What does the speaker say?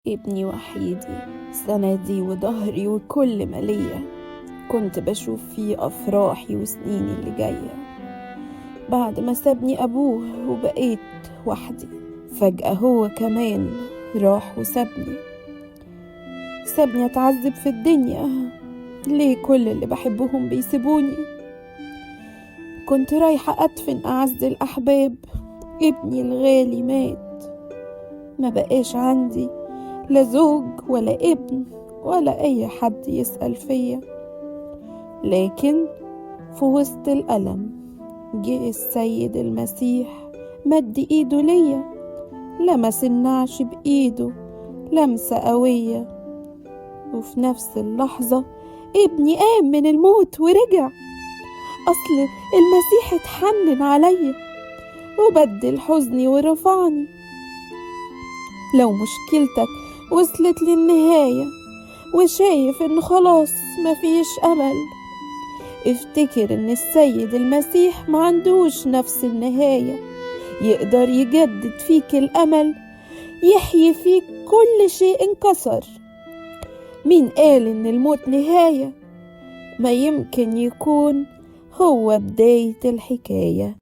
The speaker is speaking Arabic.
ابني وحيدي، سندي وظهري وكل ما ليا. كنت بشوف فيه أفراحي وسنيني اللي جاية. بعد ما سابني أبوه وبقيت وحدي، فجأة هو كمان راح وسابني أتعذب في الدنيا. ليه كل اللي بحبهم بيسيبوني؟ كنت رايحة أدفن أعز الأحباب، ابني الغالي مات. ما بقاش عندي لا زوج ولا ابن ولا أي حد يسأل فيا. لكن في وسط الألم جه السيد المسيح، مد إيده ليا، لمس النعش بإيده لمسة قوية. وفي نفس اللحظة ابني قام من الموت ورجع. أصل المسيح اتحنن عليا وبدل حزني ورفعني. لو مشكلتك وصلت للنهاية وشايف ان خلاص مفيش امل، افتكر ان السيد المسيح ما عندوش نفس النهاية. يقدر يجدد فيك الامل، يحيي فيك كل شيء انكسر. مين قال ان الموت نهاية؟ ما يمكن يكون هو بداية الحكاية.